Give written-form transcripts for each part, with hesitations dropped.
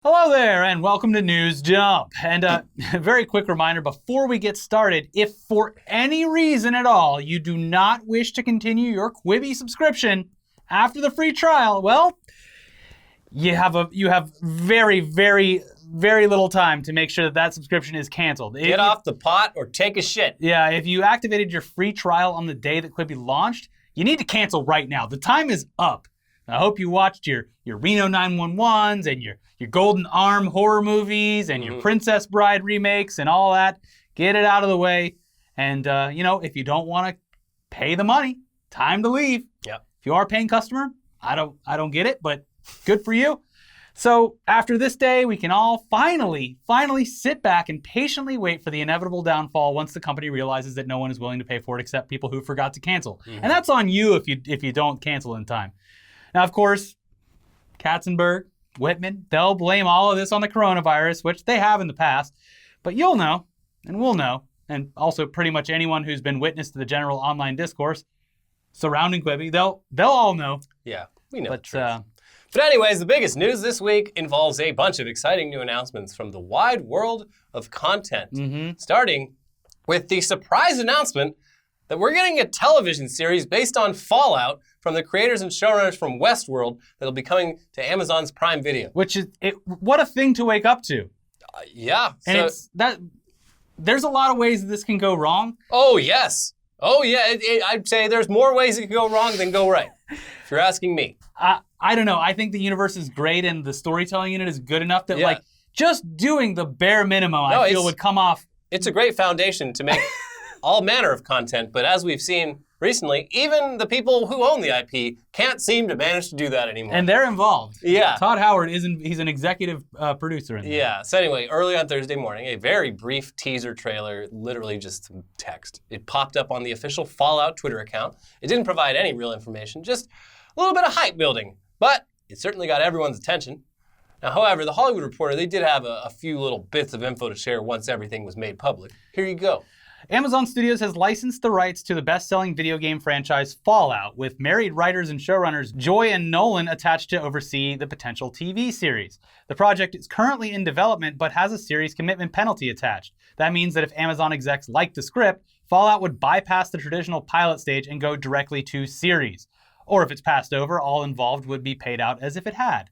Hello there, and welcome to News Jump. And a very quick reminder before we get started, if for any reason at all you do not wish to continue your Quibi subscription after the free trial, well, you have very, very, very little time to make sure that subscription is canceled. Get off the pot or take a shit. Yeah, if you activated your free trial on the day that Quibi launched, you need to cancel right now. The time is up. I hope you watched your Reno 911s and your Golden Arm horror movies and your Princess Bride remakes and all that. Get it out of the way. And, if you don't want to pay the money, time to leave. Yep. If you are a paying customer, I don't get it, but good for you. So after this day, we can all finally sit back and patiently wait for the inevitable downfall once the company realizes that no one is willing to pay for it except people who forgot to cancel. And that's on you if you don't cancel in time. Now, of course, Katzenberg, Whitman, they'll blame all of this on the coronavirus, which they have in the past. But you'll know, and we'll know, and also pretty much anyone who's been witness to the general online discourse surrounding Quibi, they'll all know. Yeah, we know. But anyways, the biggest news this week involves a bunch of exciting new announcements from the wide world of content. Starting with the surprise announcement that we're getting a television series based on Fallout from the creators and showrunners from Westworld that'll be coming to Amazon's Prime Video. Which is, what a thing to wake up to. Yeah. And there's a lot of ways that this can go wrong. Oh, yes. Oh, yeah. I'd say there's more ways it can go wrong than go right, if you're asking me. I don't know. I think the universe is great and the storytelling in it is good enough that, just doing the bare minimum, I feel, would come off. It's a great foundation to make all manner of content, but as we've seen recently, even the people who own the IP can't seem to manage to do that anymore. And they're involved. Yeah. Todd Howard he's an executive producer in there. Yeah. So anyway, early on Thursday morning, a very brief teaser trailer, literally just some text. It popped up on the official Fallout Twitter account. It didn't provide any real information, just a little bit of hype building, but it certainly got everyone's attention. Now, however, the Hollywood Reporter, they did have a few little bits of info to share once everything was made public. Here you go. Amazon Studios has licensed the rights to the best-selling video game franchise Fallout, with married writers and showrunners Joy and Nolan attached to oversee the potential TV series. The project is currently in development, but has a series commitment penalty attached. That means that if Amazon execs like the script, Fallout would bypass the traditional pilot stage and go directly to series. Or if it's passed over, all involved would be paid out as if it had.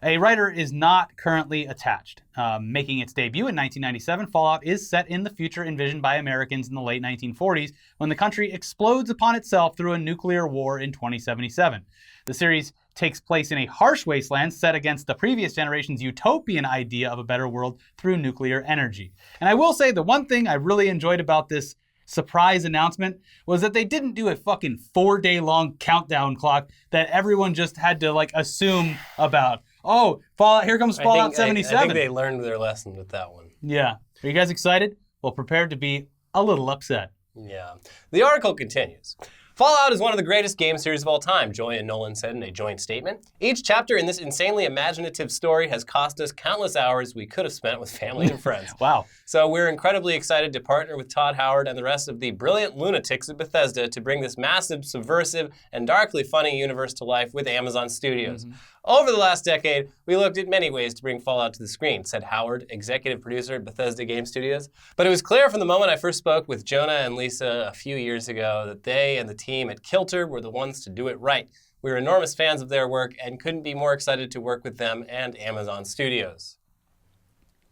A writer is not currently attached. Making its debut in 1997, Fallout is set in the future envisioned by Americans in the late 1940s, when the country explodes upon itself through a nuclear war in 2077. The series takes place in a harsh wasteland set against the previous generation's utopian idea of a better world through nuclear energy. And I will say the one thing I really enjoyed about this surprise announcement was that they didn't do a fucking 4-day-long countdown clock that everyone just had to assume about. Oh, Fallout! Here comes Fallout 77. I think they learned their lesson with that one. Yeah. Are you guys excited? Well, prepare to be a little upset. Yeah. The article continues. Fallout is one of the greatest game series of all time, Joy and Nolan said in a joint statement. Each chapter in this insanely imaginative story has cost us countless hours we could have spent with family and friends. Wow. So we're incredibly excited to partner with Todd Howard and the rest of the brilliant lunatics at Bethesda to bring this massive, subversive, and darkly funny universe to life with Amazon Studios. Over the last decade, we looked at many ways to bring Fallout to the screen, said Howard, executive producer at Bethesda Game Studios. But it was clear from the moment I first spoke with Jonah and Lisa a few years ago that they and the team at Kilter were the ones to do it right. We were enormous fans of their work and couldn't be more excited to work with them and Amazon Studios.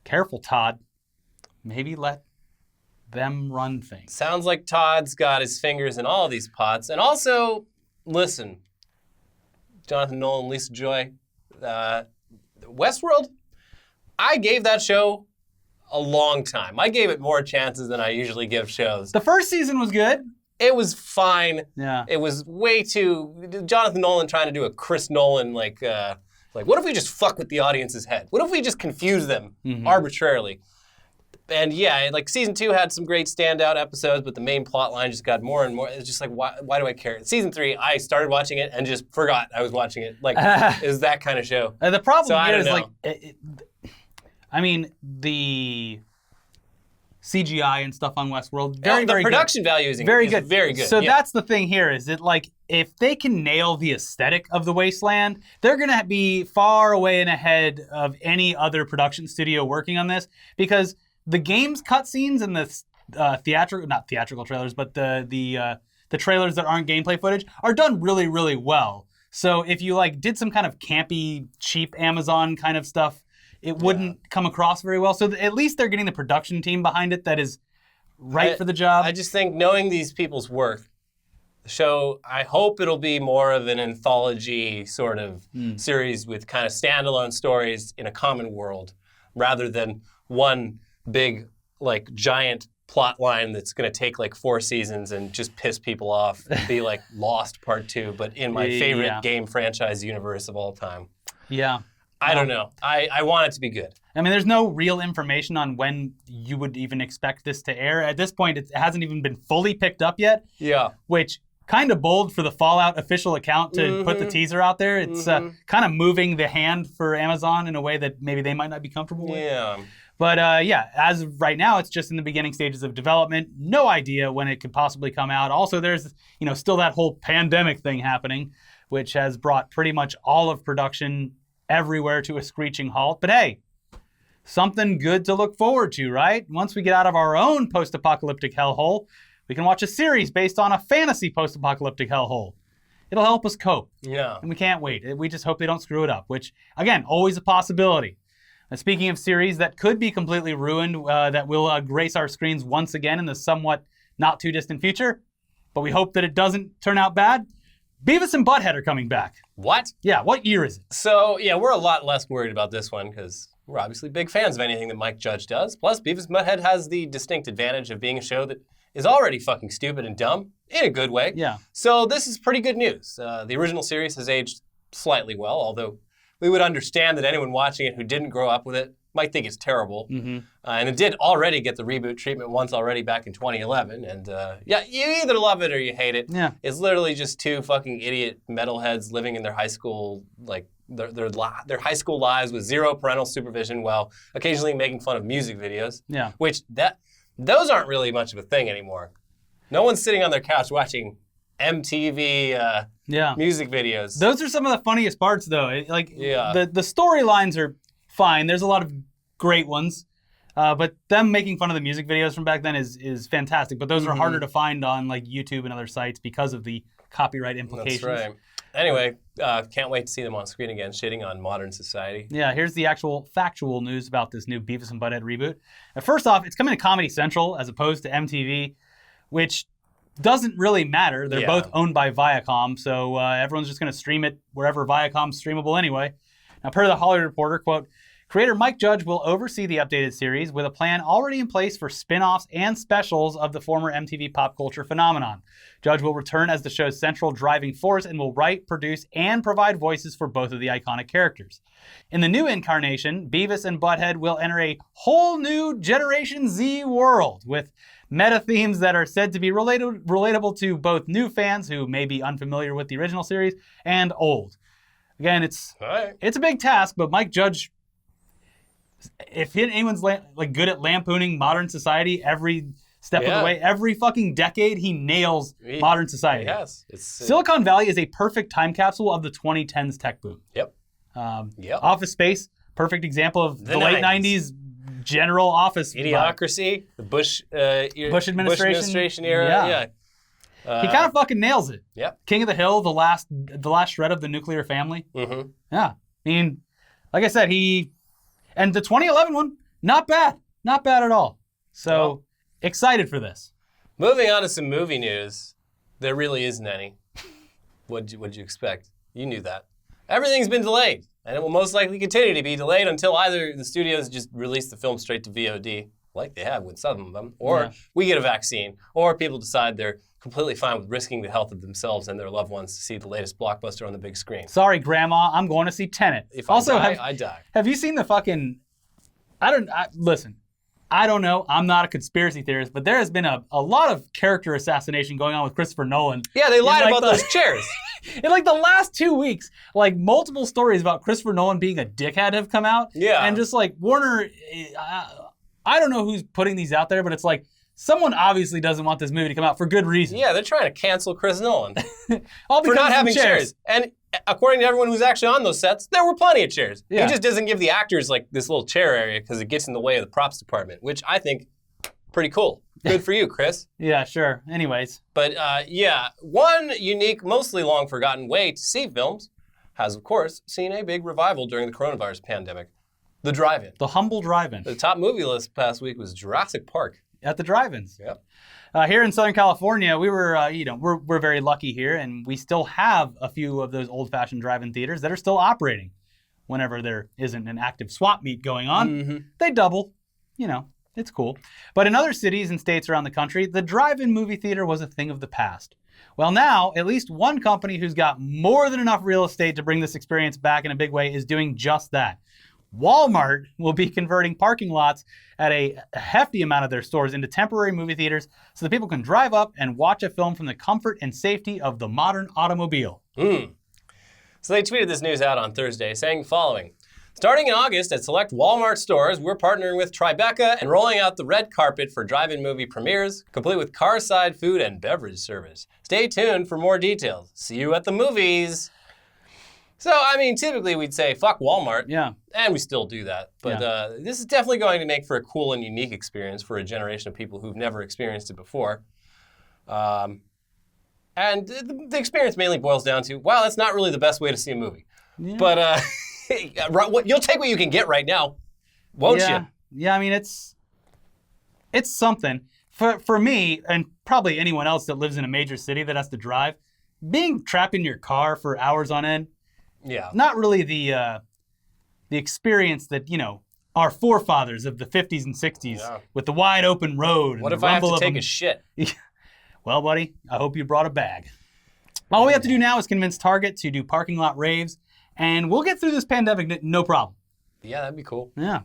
Careful, Todd. Maybe let them run things. Sounds like Todd's got his fingers in all of these pots. And also, listen, Jonathan Nolan, Lisa Joy, Westworld, I gave that show a long time. I gave it more chances than I usually give shows. The first season was good. It was fine. Yeah. It was way too... Jonathan Nolan trying to do a Chris Nolan, what if we just fuck with the audience's head? What if we just confuse them arbitrarily? And yeah, season 2 had some great standout episodes, but the main plot line just got more and more. It's just why do I care? Season 3, I started watching it and just forgot I was watching it. It was that kind of show. The problem here is the CGI and stuff on Westworld. The production value is very good. Very good. So that's the thing here is that like if they can nail the aesthetic of the Wasteland, they're gonna be far away and ahead of any other production studio working on this because the game's cutscenes and the not theatrical trailers, but the trailers that aren't gameplay footage are done really, really well. So if you like did some kind of campy, cheap Amazon kind of stuff, it wouldn't come across very well. So at least they're getting the production team behind it that is right for the job. I just think knowing these people's work, the show, I hope it'll be more of an anthology sort of series with kind of standalone stories in a common world rather than one big, like, giant plot line that's going to take like 4 seasons and just piss people off and be like Lost Part 2, but in my favorite game franchise universe of all time. Yeah. I don't know. I want it to be good. I mean, there's no real information on when you would even expect this to air. At this point, it hasn't even been fully picked up yet. Yeah. Which, kind of bold for the Fallout official account to put the teaser out there. It's kind of moving the hand for Amazon in a way that maybe they might not be comfortable with. Yeah. But as of right now, it's just in the beginning stages of development. No idea when it could possibly come out. Also, there's still that whole pandemic thing happening, which has brought pretty much all of production everywhere to a screeching halt. But hey, something good to look forward to, right? Once we get out of our own post-apocalyptic hellhole, we can watch a series based on a fantasy post-apocalyptic hellhole. It'll help us cope. Yeah. And we can't wait. We just hope they don't screw it up, which, again, always a possibility. And speaking of series that could be completely ruined, that will grace our screens once again in the somewhat not too distant future, but we hope that it doesn't turn out bad, Beavis and Butthead are coming back. What? Yeah, what year is it? So, yeah, we're a lot less worried about this one because we're obviously big fans of anything that Mike Judge does. Plus, Beavis and Butthead has the distinct advantage of being a show that is already fucking stupid and dumb in a good way. Yeah. So this is pretty good news. The original series has aged slightly well, although we would understand that anyone watching it who didn't grow up with it might think it's terrible. And it did already get the reboot treatment once already back in 2011. And yeah, you either love it or you hate it. Yeah. It's literally just 2 fucking idiot metalheads living in their high school, like their high school lives with 0 parental supervision while occasionally making fun of music videos. Yeah. Which those aren't really much of a thing anymore. No one's sitting on their couch watching MTV music videos. Those are some of the funniest parts, though. The storylines are fine. There's a lot of great ones. But them making fun of the music videos from back then is fantastic. But those are harder to find on like YouTube and other sites because of the copyright implications. That's right. Anyway, can't wait to see them on screen again, shitting on modern society. Yeah, here's the actual factual news about this new Beavis and Butthead reboot. First off, it's coming to Comedy Central as opposed to MTV, which doesn't really matter. They're both owned by Viacom, so everyone's just going to stream it wherever Viacom's streamable anyway. Now, per the Hollywood Reporter, quote, creator Mike Judge will oversee the updated series with a plan already in place for spin-offs and specials of the former MTV pop culture phenomenon. Judge will return as the show's central driving force and will write, produce, and provide voices for both of the iconic characters. In the new incarnation, Beavis and Butthead will enter a whole new Generation Z world with meta themes that are said to be relatable to both new fans who may be unfamiliar with the original series and old. Again, it's a big task, but Mike Judge, if anyone's good at lampooning modern society every step of the way, every fucking decade, he nails modern society. Yes. Silicon Valley is a perfect time capsule of the 2010s tech boom. Yep. Office Space, perfect example of the late 90s general office Idiocracy, the Bush administration era. He kind of fucking nails it. Yep. King of the Hill, the last shred of the nuclear family. Yeah. I mean, like I said, and the 2011 one, not bad. Not bad at all. So, excited for this. Moving on to some movie news. There really isn't any. What'd you expect? You knew that. Everything's been delayed, and it will most likely continue to be delayed until either the studios just release the film straight to VOD, like they have with some of them, or we get a vaccine, or people decide they're completely fine with risking the health of themselves and their loved ones to see the latest blockbuster on the big screen. Sorry, Grandma, I'm going to see Tenet. If I die, I die. Have you seen the fucking... listen, I don't know. I'm not a conspiracy theorist, but there has been a lot of character assassination going on with Christopher Nolan. Yeah, they lied about those chairs. In the last 2 weeks, multiple stories about Christopher Nolan being a dickhead have come out. Yeah. And just Warner... I don't know who's putting these out there, but it's like, someone obviously doesn't want this movie to come out for good reason. Yeah, they're trying to cancel Chris Nolan All for because not of having chairs. And according to everyone who's actually on those sets, there were plenty of chairs. Yeah. He just doesn't give the actors like this little chair area because it gets in the way of the props department, which I think pretty cool. Good for you, Chris. Yeah, sure. Anyways. But yeah, one unique, mostly long forgotten way to see films has, of course, seen a big revival during the coronavirus pandemic. The drive-in. The humble drive-in. The top movie list past week was Jurassic Park. At the drive-ins. Yep. Here in Southern California, we were, we're very lucky here, and we still have a few of those old-fashioned drive-in theaters that are still operating. Whenever there isn't an active swap meet going on, they double. It's cool. But in other cities and states around the country, the drive-in movie theater was a thing of the past. Well, now, at least one company who's got more than enough real estate to bring this experience back in a big way is doing just that. Walmart will be converting parking lots at a hefty amount of their stores into temporary movie theaters so that people can drive up and watch a film from the comfort and safety of the modern automobile. So they tweeted this news out on Thursday saying the following. Starting in August at select Walmart stores, we're partnering with Tribeca and rolling out the red carpet for drive-in movie premieres, complete with car-side food and beverage service. Stay tuned for more details. See you at the movies. So, I mean, typically we'd say, fuck Walmart. Yeah. And we still do that. But this is definitely going to make for a cool and unique experience for a generation of people who've never experienced it before. And the experience mainly boils down to, wow, that's not really the best way to see a movie. Yeah. But you'll take what you can get right now, won't you? Yeah, I mean, it's something. For me, and probably anyone else that lives in a major city that has to drive, being trapped in your car for hours on end, not really the experience that, our forefathers of the 50s and 60s with the wide open road. What and if the I have rumble to of take a shit? Well, buddy, I hope you brought a bag. All we have to do now is convince Target to do parking lot raves, and we'll get through this pandemic no problem. Yeah, that'd be cool. Yeah.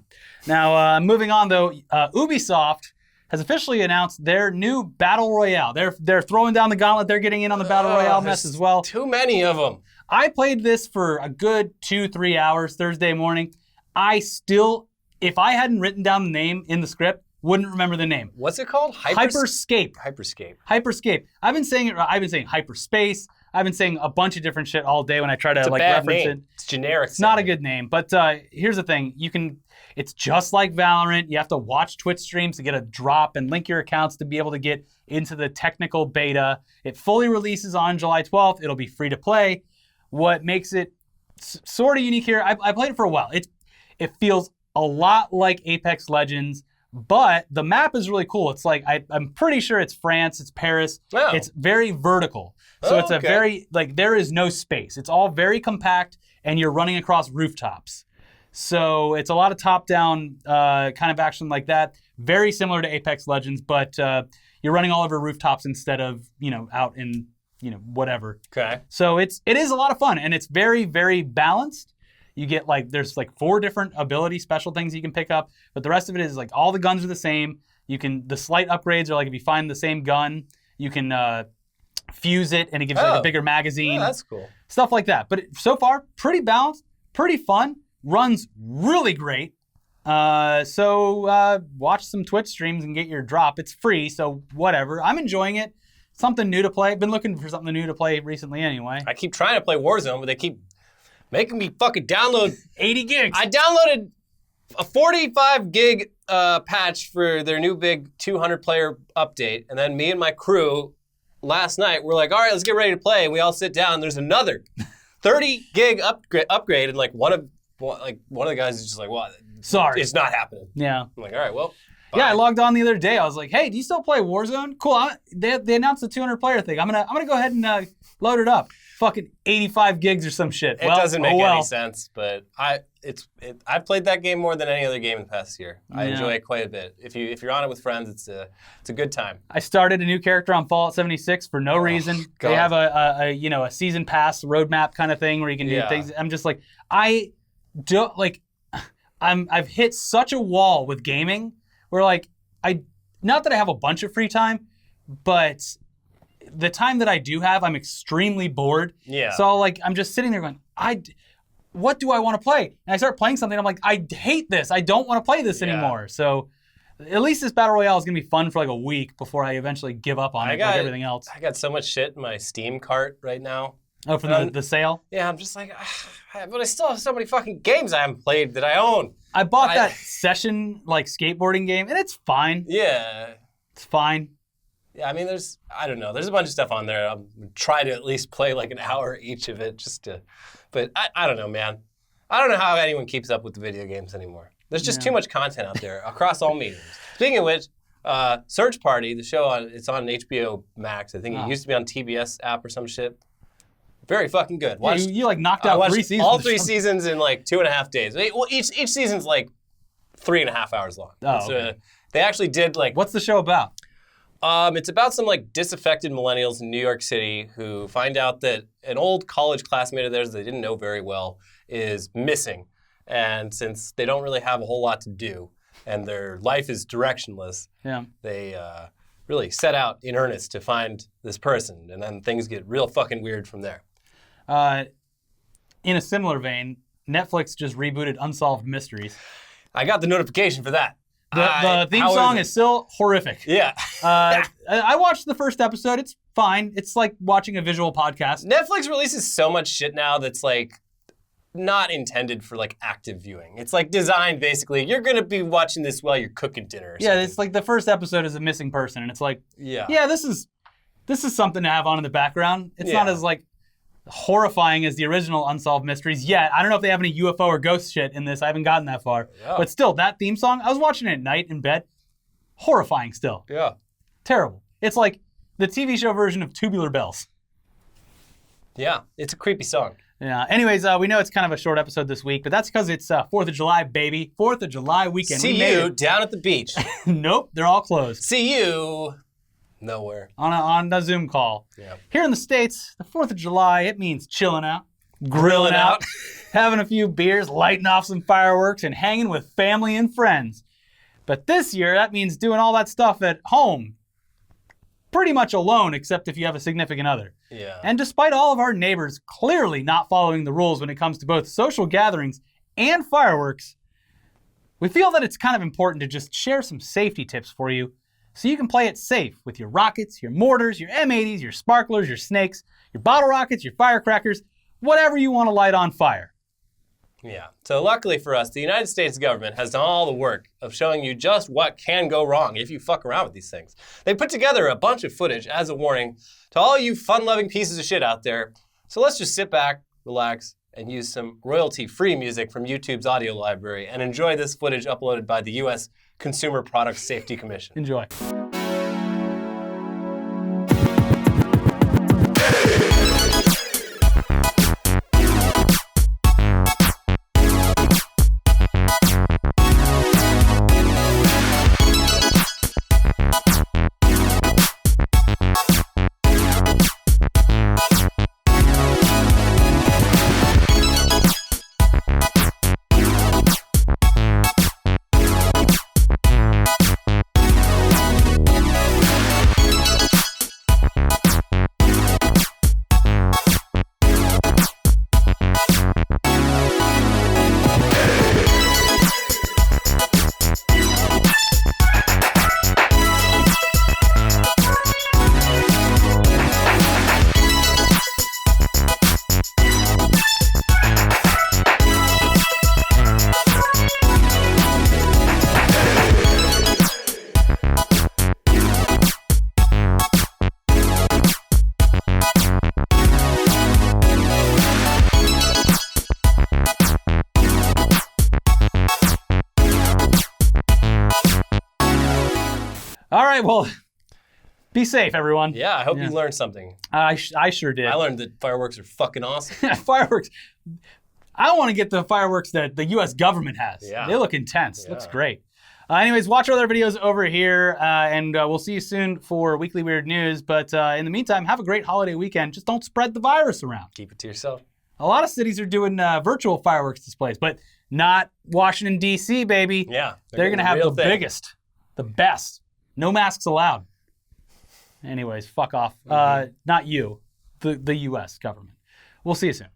Now, moving on, though, Ubisoft has officially announced their new Battle Royale. They're throwing down the gauntlet. They're getting in on the Battle Royale mess as well. Too many of them. I played this for a good 2-3 hours Thursday morning. I still, if I hadn't written down the name in the script, wouldn't remember the name. What's it called? Hyperscape. Hyperscape. I've been saying hyperspace. I've been saying a bunch of different shit all day when I try to reference it. It's generic. It's not a good name. But here's the thing. It's just like Valorant. You have to watch Twitch streams to get a drop and link your accounts to be able to get into the technical beta. It fully releases on July 12th. It'll be free to play. What makes it sort of unique here, I played it for a while. It feels a lot like Apex Legends, but the map is really cool. It's like, I'm pretty sure it's France, it's Paris. Oh. It's very vertical. So it's a very, there is no space. It's all very compact, and you're running across rooftops. So it's a lot of top-down kind of action like that. Very similar to Apex Legends, but you're running all over rooftops instead of, out in, whatever. Okay. So it is a lot of fun, and it's very, very balanced. You get there's 4 different ability special things you can pick up, but the rest of it is all the guns are the same. The slight upgrades are if you find the same gun, you can fuse it and it gives you a bigger magazine. Oh, that's cool. Stuff like that. But so far, pretty balanced, pretty fun, runs really great. So watch some Twitch streams and get your drop. It's free, so whatever. I'm enjoying it. Something new to play. Been looking for something new to play recently anyway. I keep trying to play Warzone, but they keep making me fucking download 80 gigs. I downloaded a 45 gig patch for their new big 200 player update, and then me and my crew last night were like, all right, let's get ready to play, and we all sit down, and there's another 30 gig upgrade, and one of the guys is just like, well, sorry, it's not happening. Yeah. I'm like, all right, well, bye. Yeah, I logged on the other day. I was like, hey, do you still play Warzone? Cool. They announced the 200 player thing. I'm gonna go ahead and load it up. Fucking 85 gigs or some shit. It doesn't make any sense, but I've played that game more than any other game in the past year. I enjoy it quite a bit. If you're on it with friends, it's a good time. I started a new character on Fallout 76 for no reason. God. They have a season pass roadmap kind of thing where you can do things. I'm just like, I've hit such a wall with gaming where not that I have a bunch of free time, but the time that I do have, I'm extremely bored. Yeah. So I'm just sitting there going, what do I want to play? And I start playing something. I'm like, I hate this. I don't want to play this anymore. So At least this Battle Royale is going to be fun for like a week before I eventually give up on it like everything else. I got so much shit in my Steam cart right now. Oh, from the sale? Yeah, I'm just like, but I still have so many fucking games I haven't played that I own. I bought that session like skateboarding game, and it's fine. Yeah. It's fine. Yeah, I mean, I don't know. There's a bunch of stuff on there. I'm going to try to at least play like an hour each of it but I don't know, man. I don't know how anyone keeps up with the video games anymore. There's just too much content out there across all mediums. Speaking of which, Search Party, the show, it's on HBO Max. I think it used to be on TBS app or some shit. Very fucking good. You like knocked out 3 seasons. All 3 seasons in like 2.5 days. Well, each season's like 3.5 hours long. Oh, okay. They actually did like... What's the show about? It's about some like disaffected millennials in New York City who find out that an old college classmate of theirs they didn't know very well is missing. And since they don't really have a whole lot to do and their life is directionless, they really set out in earnest to find this person. And then things get real fucking weird from there. In a similar vein, Netflix just rebooted Unsolved Mysteries. I got the notification for that. The theme song is still horrific. Yeah. I watched the first episode. It's fine. It's like watching a visual podcast. Netflix releases so much shit now that's like not intended for like active viewing. It's like designed basically, you're going to be watching this while you're cooking dinner or something. It's like the first episode is a missing person and it's like, this is something to have on in the background. It's not as like horrifying as the original Unsolved Mysteries yet. I don't know if they have any UFO or ghost shit in this. I haven't gotten that far. Yeah. But still, that theme song, I was watching it at night in bed. Horrifying still. Yeah. Terrible. It's like the TV show version of Tubular Bells. Yeah, it's a creepy song. Yeah. Anyways, we know it's kind of a short episode this week, but that's because it's 4th of July, baby. 4th of July weekend. See you down at the beach. Nope, they're all closed. See you nowhere. On a Zoom call. Yeah. Here in the States, the 4th of July, it means chilling out, grilling out, having a few beers, lighting off some fireworks, and hanging with family and friends. But this year, that means doing all that stuff at home. Pretty much alone, except if you have a significant other. Yeah. And despite all of our neighbors clearly not following the rules when it comes to both social gatherings and fireworks, we feel that it's kind of important to just share some safety tips for you so you can play it safe with your rockets, your mortars, your M80s, your sparklers, your snakes, your bottle rockets, your firecrackers, whatever you want to light on fire. Yeah. So luckily for us, the United States government has done all the work of showing you just what can go wrong if you fuck around with these things. They put together a bunch of footage as a warning to all you fun-loving pieces of shit out there. So let's just sit back, relax, and use some royalty-free music from YouTube's audio library and enjoy this footage uploaded by the U.S. Consumer Product Safety Commission. Enjoy. All right, well, be safe, everyone. Yeah, I hope you learned something. I sure did. I learned that fireworks are fucking awesome. Fireworks. I want to get the fireworks that the U.S. government has. Yeah. They look intense. Yeah. Looks great. Anyways, watch our other videos over here, and we'll see you soon for Weekly Weird News. But in the meantime, have a great holiday weekend. Just don't spread the virus around. Keep it to yourself. A lot of cities are doing virtual fireworks displays, but not Washington, D.C., baby. Yeah. They're going to have the biggest, the best. No masks allowed. Anyways, fuck off. Not you, the U.S. government. We'll see you soon.